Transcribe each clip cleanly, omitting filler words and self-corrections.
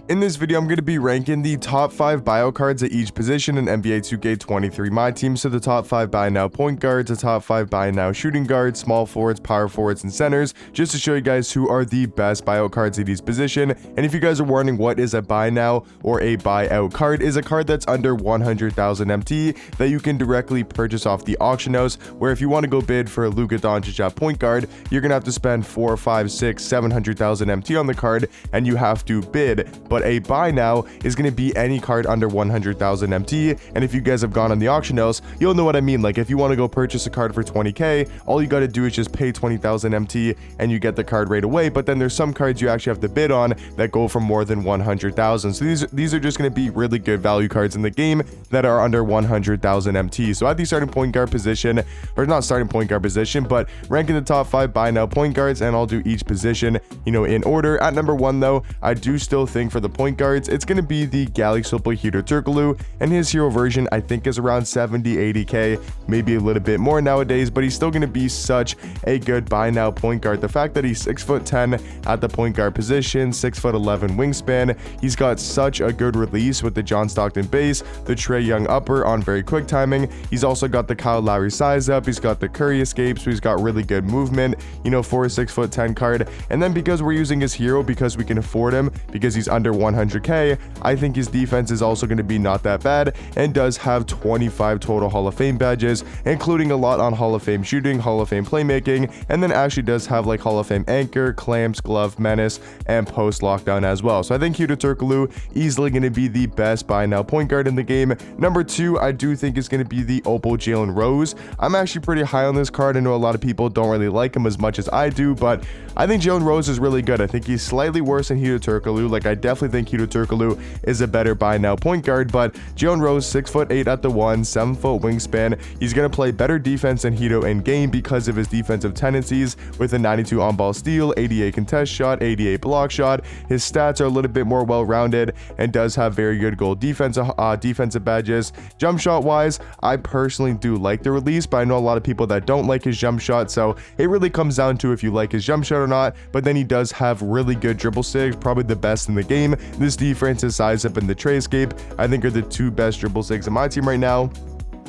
In this video, I'm going to be ranking the top 5 buyout cards at each position in NBA 2K23 Myteam. So the top 5 buy now point guards, the top 5 buy now shooting guards, small forwards, power forwards, and centers, just to show you guys who are the best buyout cards at each position. And if you guys are wondering what is a buy now or a buyout card, is a card that's under 100,000 MT that you can directly purchase off the auction house, where if you want to go bid for a Luka Doncic at point guard, you're going to have to spend 4, 5, 6, 700,000 MT on the card, and you have to bid. But a buy now is going to be any card under 100,000 MT, and if you guys have gone on the auction house, you'll know what I mean. Like if you want to go purchase a card for 20k, all you got to do is just pay 20,000 MT and you get the card right away. But then there's some cards you actually have to bid on that go for more than 100,000. So these are just going to be really good value cards in the game that are under 100,000 MT. So at the starting point guard position, or not starting point guard position, but ranking the top 5 buy now point guards, and I'll do each position, in order. At number 1 though, I do still think for the point guards, it's going to be the Galaxy Hito Turkoglu, and his hero version I think is around 70-80k, maybe a little bit more nowadays, but he's still going to be such a good buy now point guard. The fact that he's 6'10" at the point guard position, 6'11" wingspan, he's got such a good release with the John Stockton base, the Trae Young upper on very quick timing. He's also got the Kyle Lowry size up, he's got the Curry escape, so he's got really good movement, for a 6'10" card. And then because we're using his hero, because we can afford him, because he's under 100k, I think his defense is also going to be not that bad, and does have 25 total Hall of Fame badges, including a lot on Hall of Fame shooting, Hall of Fame playmaking, and then actually does have like Hall of Fame anchor, clamps, glove, menace, and post lockdown as well. So I think Hito Turkoglu easily going to be the best buy now point guard in the game. Number 2, I do think is going to be the Opal Jalen Rose. I'm actually pretty high on this card. I know a lot of people don't really like him as much as I do, but I think Jalen Rose is really good. I think he's slightly worse than Hito Turkoglu. Like I definitely think Hito Turkoglu is a better buy now point guard, but Jalen Rose, 6'8" at the 1, 7-foot wingspan. He's going to play better defense than Hito in game because of his defensive tendencies, with a 92 on ball steal, 88 contest shot, 88 block shot. His stats are a little bit more well-rounded and does have very good goal defensive badges. Jump shot wise, I personally do like the release, but I know a lot of people that don't like his jump shot, so it really comes down to if you like his jump shot or not. But then he does have really good dribble sigs, probably the best in the game. This defense is size up in the Trae escape, I think, are the 2 best dribble sigs in my team right now.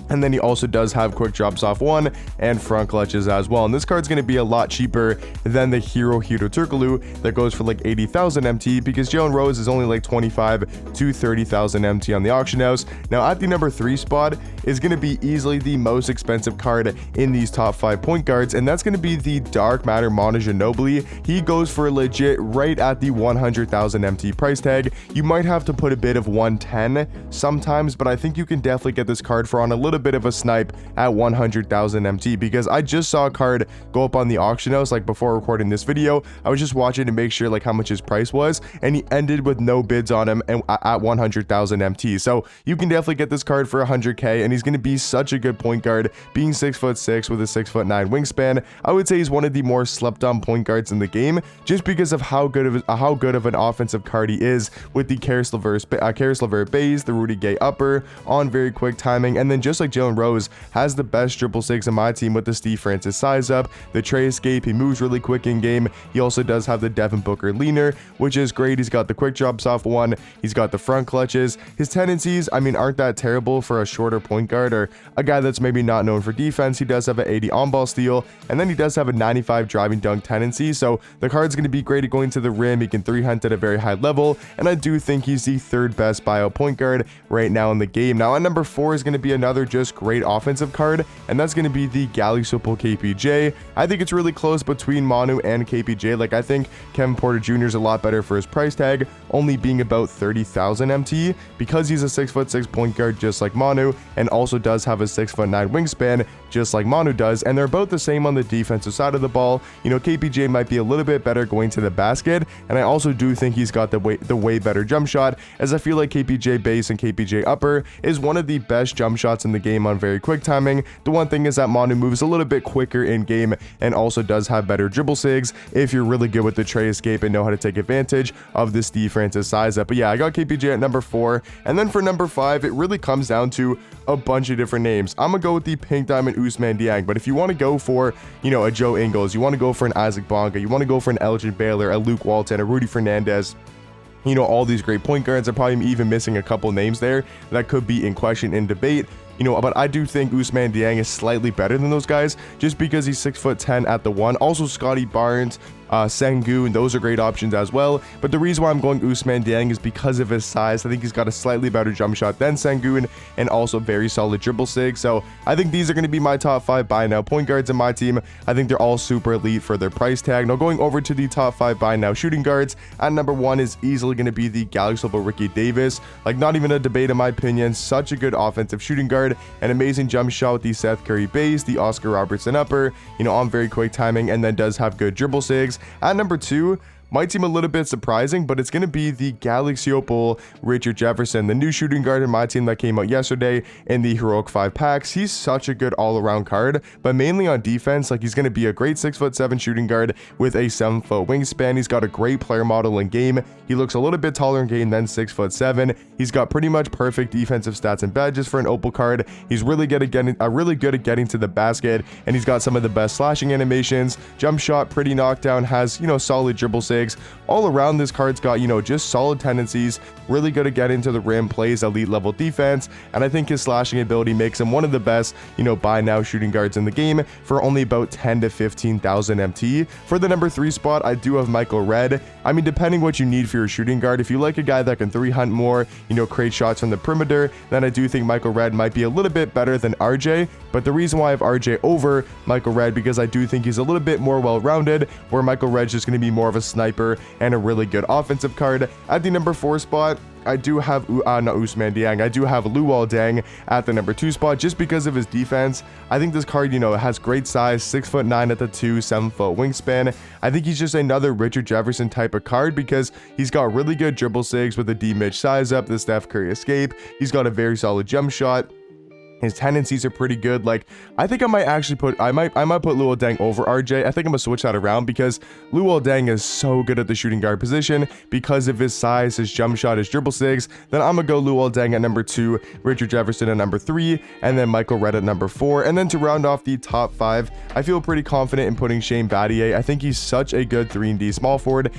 And then he also does have quick drops off 1 and front clutches as well. And this card's going to be a lot cheaper than the Hito Turkoglu that goes for like 80,000 MT, because Jalen Rose is only like 25 to 30,000 MT on the auction house. Now at the number 3 spot is going to be easily the most expensive card in these top 5 point guards, and that's going to be the Dark Matter Manu Ginobili. He goes for legit right at the 100,000 MT price tag. You might have to put a bit of 110 sometimes, but I think you can definitely get this card for on a little bit of a snipe at 100,000 MT, because I just saw a card go up on the auction house like before recording this video. I was just watching to make sure like how much his price was, and he ended with no bids on him and at 100,000 MT. So you can definitely get this card for 100k, and he's going to be such a good point guard, being 6'6" with a 6'9" wingspan. I would say he's one of the more slept on point guards in the game, just because of how good of an offensive card he is, with the Caris LeVert base, the Rudy Gay upper on very quick timing, and then just like Jalen Rose has the best dribble sigs in my team with the Steve Francis size up, the Trae escape, he moves really quick in game. He also does have the Devin Booker leaner, which is great. He's got the quick drops off 1, he's got the front clutches. His tendencies, I mean, aren't that terrible for a shorter point guard or a guy that's maybe not known for defense. He does have an 80 on ball steal, and then he does have a 95 driving dunk tendency, so the card's going to be great at going to the rim. He can 3-hunt at a very high level, and I do think he's the 3rd best buyout point guard right now in the game. Now at number 4 is going to be another just great offensive card, and that's going to be the Galaxy KPJ. I think it's really close between Manu and KPJ. Like I think Kevin Porter Jr. is a lot better for his price tag, only being about 30,000 MT, because he's a 6'6" point guard just like Manu, and also does have a 6'9" wingspan just like Manu does, and they're both the same on the defensive side of the ball. KPJ might be a little bit better going to the basket, and I also do think he's got the way better jump shot, as I feel like KPJ base and KPJ upper is one of the best jump shots in the game on very quick timing. The one thing is that Manu moves a little bit quicker in game, and also does have better dribble sigs if you're really good with the Trae escape and know how to take advantage of this Steve Francis size up. But yeah, I got KPJ at number 4, and then for number 5, it really comes down to a bunch of different names. I'm gonna go with the Pink Diamond Ousmane Dieng, but if you want to go for, a Joe Ingles, you want to go for an Isaac Bonga, you want to go for an Elgin Baylor, a Luke Walton, a Rudy Fernandez, all these great point guards. I'm probably even missing a couple names there that could be in question in debate. But I do think Ousmane Dieng is slightly better than those guys just because he's 6'10" at the 1. Also, Scotty Barnes, Sengun, those are great options as well. But the reason why I'm going Ousmane Dieng is because of his size. I think he's got a slightly better jump shot than Sengun and also very solid dribble sig. So I think these are going to be my top 5 buy now point guards in my team. I think they're all super elite for their price tag. Now going over to the top 5 buy now shooting guards, at number 1 is easily going to be the Galaxy Opal Ricky Davis. Like, not even a debate in my opinion. Such a good offensive shooting guard, an amazing jump shot with the Seth Curry base, the Oscar Robertson upper, on very quick timing, and then does have good dribble sigs. At number 2, might seem a little bit surprising, but it's going to be the Galaxy Opal Richard Jefferson, the new shooting guard in my team that came out yesterday in the Heroic 5 packs. He's such a good all-around card, but mainly on defense. Like, he's going to be a great 6'7" shooting guard with a 7-foot wingspan. He's got a great player model in game. He looks a little bit taller in game than 6'7". He's got pretty much perfect defensive stats and badges for an Opal card. He's really good at getting to the basket, and he's got some of the best slashing animations. Jump shot, pretty knockdown, has solid dribble sigs. All around, this card's got just solid tendencies, really good at getting to the rim, plays elite level defense, and I think his slashing ability makes him one of the best buy now shooting guards in the game for only about 10 to 15,000 MT. For the number 3 spot, I do have Michael Redd. I mean, depending what you need for your shooting guard, if you like a guy that can 3 hunt more, create shots from the perimeter, then I do think Michael Redd might be a little bit better than RJ. But the reason why I have RJ over Michael Redd, because I do think he's a little bit more well-rounded, where Michael Redd's just going to be more of a sniper and a really good offensive card. At the number 4 spot, I do have not Ousmane Dieng. I do have Luol Deng at the number 2 spot just because of his defense. I think this card, has great size, 6'9" at the 2, 7-foot wingspan. I think he's just another Richard Jefferson type of card because he's got really good dribble sigs with a D-Mitch size up, the Steph Curry escape. He's got a very solid jump shot. His tendencies are pretty good. Like, I think I might actually put put Luol Deng over RJ. I think I'm gonna switch that around because Luol Deng is so good at the shooting guard position because of his size, his jump shot, his dribble sigs. Then I'm gonna go Luol Deng at number 2, Richard Jefferson at number 3, and then Michael Redd at number 4. And then to round off the top 5, I feel pretty confident in putting Shane Battier. I think he's such a good 3-and-D small forward,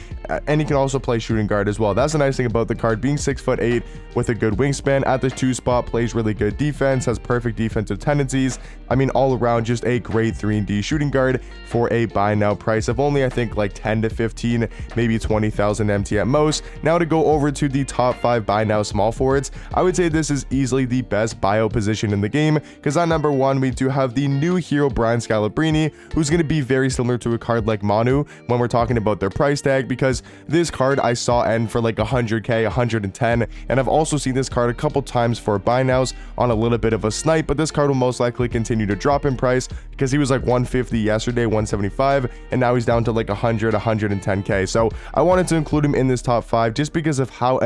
and he can also play shooting guard as well. That's the nice thing about the card, being 6'8" with a good wingspan. At the 2 spot, plays really good defense, has perfect defensive tendencies. I mean, all around, just a great 3-and-D shooting guard for a buy now price of only, I think, like 10 to 15, maybe 20,000 MT at most. Now to go over to the top 5 buy now small forwards, I would say this is easily the best bio position in the game because at number 1, we do have the new hero Brian Scalabrine, who's going to be very similar to a card like Manu when we're talking about their price tag, because this card I saw end for like 100k, 110, and I've also seen this card a couple times for buy nows on a little bit of a snipe, but this card will most likely continue to drop in price because he was like 150 yesterday, 175, and now he's down to like 100, 110k. So I wanted to include him in this top 5 just because of how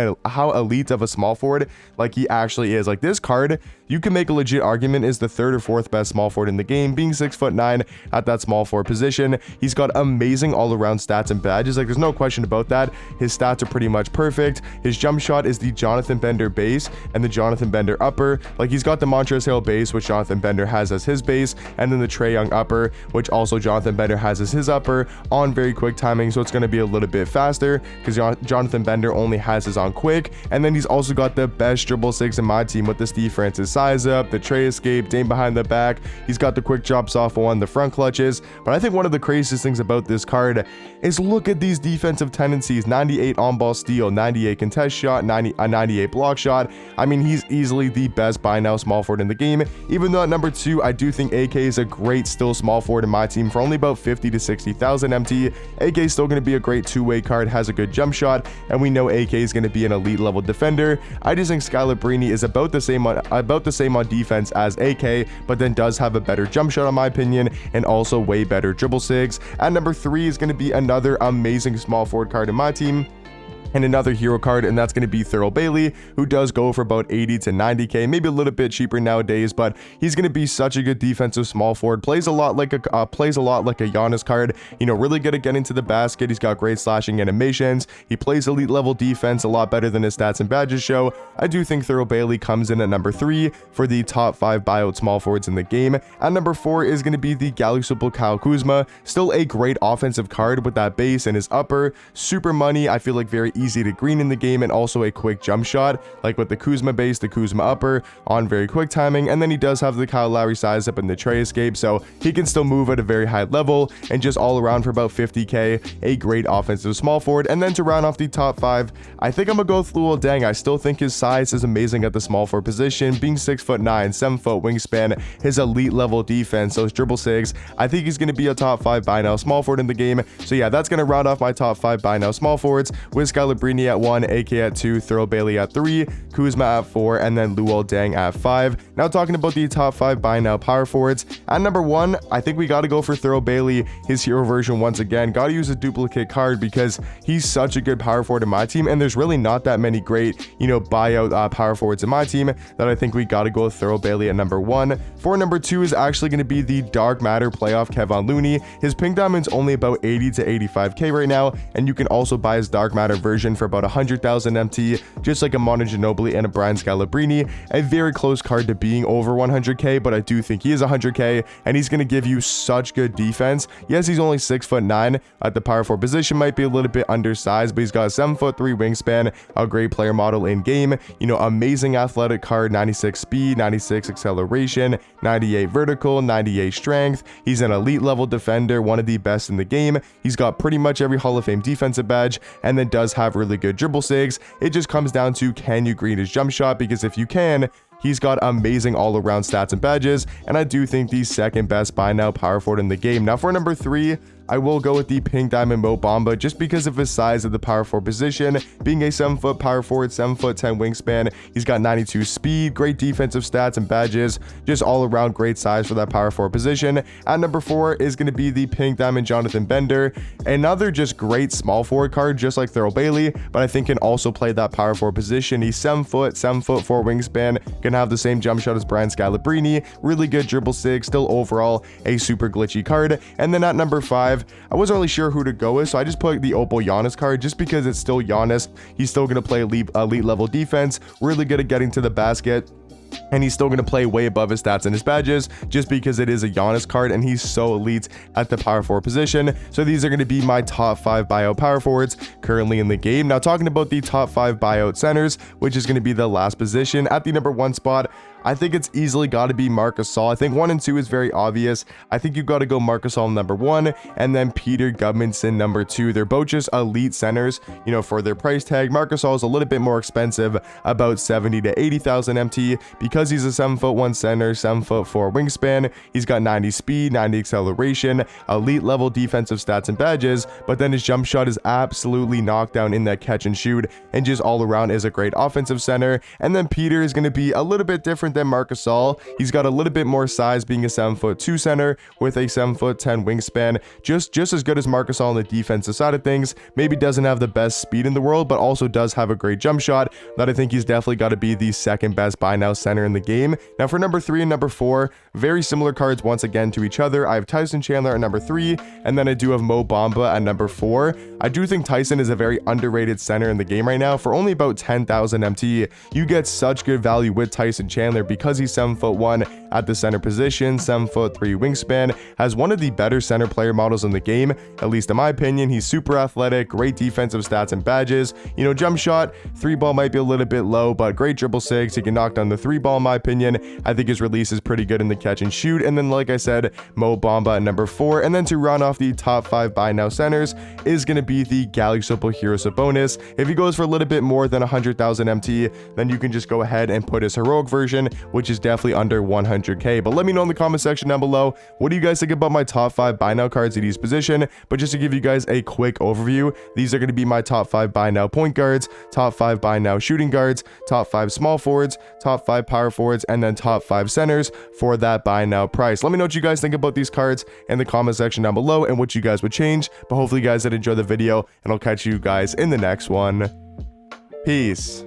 elite of a small forward like he actually is. Like, this card, you can make a legit argument is the 3rd or 4th best small forward in the game, being 6'9" at that small forward position. He's got amazing all-around stats and badges. Like, there's no question about that. His stats are pretty much perfect. His jump shot is the Jonathan Bender base and the Jonathan Bender upper. Like, he's got the Montrezl Harrell base, which Jonathan Bender has as his base, and then the Trae Young upper, which also Jonathan Bender has as his upper, on very quick timing, so it's going to be a little bit faster because Jonathan Bender only has his on quick. And then he's also got the best dribble sigs in my team with the Steve Francis size up, the Trae escape, Dame behind the back. He's got the quick drops off on the front clutches. But I think one of the craziest things about this card is look at these defensive tendencies: 98 on-ball steal, 98 contest shot, 98 block shot. I mean, he's easily the best buy now small forward in the game. Even though at number 2, I do think AK is a great still small forward in my team for only about 50 to 60,000 MT. AK is still going to be a great two-way card, has a good jump shot, and we know AK is going to be an elite level defender. I just think Scalabrine is about the same on defense as AK, but then does have a better jump shot in my opinion, and also way better dribble sigs. At number 3 is going to be another amazing small forward card in my team, and another hero card, and that's going to be Thurl Bailey, who does go for about 80 to 90k, maybe a little bit cheaper nowadays, but he's going to be such a good defensive small forward. Plays a lot like a Giannis card, really good at getting to the basket. He's got great slashing animations. He plays elite level defense a lot better than his stats and badges show. I do think Thurl Bailey comes in at number 3 for the top 5 buyout small forwards in the game. At number 4 is going to be the Galaxy Kyle Kuzma, still a great offensive card with that base and his upper. Super money, I feel like very very easy to green in the game and also a quick jump shot, like with the Kuzma base, the Kuzma upper on very quick timing. And then he does have the Kyle Lowry size up in the tray escape, so he can still move at a very high level, and just all around for about 50k, a great offensive small forward. And then to round off the top 5, I think I'm gonna go with Luol Deng. I still think his size is amazing at the small forward position, being 6'9", 7 foot wingspan, his elite level defense, those dribble sigs. I think he's gonna be a top 5 buy now small forward in the game. So yeah, that's gonna round off my top 5 buy now small forwards, with Scalabrine at 1, AK at 2, Thurl Bailey at 3, Kuzma at 4, and then Luol Deng at 5. Now talking about the top 5 buy now power forwards, at number 1, I think we got to go for Thurl Bailey, his hero version once again. Got to use a duplicate card because he's such a good power forward in my team, and there's really not that many great, buyout power forwards in my team that I think we got to go with Thurl Bailey at number 1. For number 2 is actually going to be the Dark Matter playoff Kevon Looney. His pink diamond's only about 80 to 85k right now, and you can also buy his Dark Matter version for about 100,000 MT, just like a Manu Ginobili and a Brian Scalabrine. A very close card to being over 100k, but I do think he is 100k, and he's going to give you such good defense. Yes, he's only 6'9" at the power forward position, might be a little bit undersized, but he's got a 7'3" wingspan, a great player model in game, amazing athletic card, 96 speed, 96 acceleration, 98 vertical, 98 strength. He's an elite level defender, one of the best in the game. He's got pretty much every Hall of Fame defensive badge, and then does have really good dribble sigs. It just comes down to, can you green his jump shot? Because if you can, he's got amazing all-around stats and badges, and I do think the second best buy now power forward in the game. Now for number 3, I will go with the pink diamond Mo Bamba, just because of his size at the power forward position, being a 7 foot power forward, 7'10" wingspan. He's got 92 speed, great defensive stats and badges, just all around great size for that power forward position. At number 4 is going to be the pink diamond Jonathan Bender, another just great small forward card, just like Thurl Bailey, but I think can also play that power forward position. He's 7 foot, 7'4" wingspan, can have the same jump shot as Brian Scalabrine, really good dribble sig, still overall a super glitchy card. And then at number 5, I wasn't really sure who to go with, so I just put the Opal Giannis card, just because it's still Giannis. He's still going to play elite level defense, really good at getting to the basket, and he's still going to play way above his stats and his badges, just because it is a Giannis card and he's so elite at the power forward position. So these are going to be my top 5 buyout power forwards currently in the game. Now talking about the top 5 buyout centers, which is going to be the last position, at the number 1 spot, I think it's easily got to be Marc Gasol. I think 1 and 2 is very obvious. I think you've got to go Marc Gasol number 1, and then Peter Gudmundsson number 2. They're both just elite centers, for their price tag. Marc Gasol is a little bit more expensive, about 70 to 80,000 MT, because he's a 7'1" center, 7'4" wingspan. He's got 90 speed, 90 acceleration, elite level defensive stats and badges, but then his jump shot is absolutely knocked down in that catch and shoot, and just all around is a great offensive center. And then Peter is going to be a little bit different than Marc Gasol. He's got a little bit more size, being a 7'2" center with a 7'10" wingspan, just as good as Marc Gasol on the defensive side of things. Maybe doesn't have the best speed in the world, but also does have a great jump shot that I think he's definitely got to be the second best buy now center in the game. Now for number 3 and number 4, very similar cards once again to each other. I have Tyson Chandler at number 3, and then I do have Mo Bamba at number 4. I do think Tyson is a very underrated center in the game right now. For only about 10,000 MT, you get such good value with Tyson Chandler, because he's 7'1" at the center position, 7'3" wingspan, has one of the better center player models in the game, at least in my opinion. He's super athletic, great defensive stats and badges. Jump shot, 3 ball might be a little bit low, but great dribble sigs. He can knock down the 3 ball in my opinion. I think his release is pretty good in the catch and shoot. And then, like I said, Mo Bamba at number 4. And then to round off the top 5 buy now centers is going to be the Galaxy Superhero Sabonis. If he goes for a little bit more than 100,000 MT, then you can just go ahead and put his heroic version, which is definitely under 100k. But let me know in the comment section down below, what do you guys think about my top 5 buy now cards at each position? But just to give you guys a quick overview, these are going to be my top 5 buy now point guards, top 5 buy now shooting guards, top 5 small forwards, top 5 power forwards, and then top 5 centers for that buy now price. Let me know what you guys think about these cards in the comment section down below, and what you guys would change. But hopefully you guys did enjoy the video, and I'll catch you guys in the next one. Peace.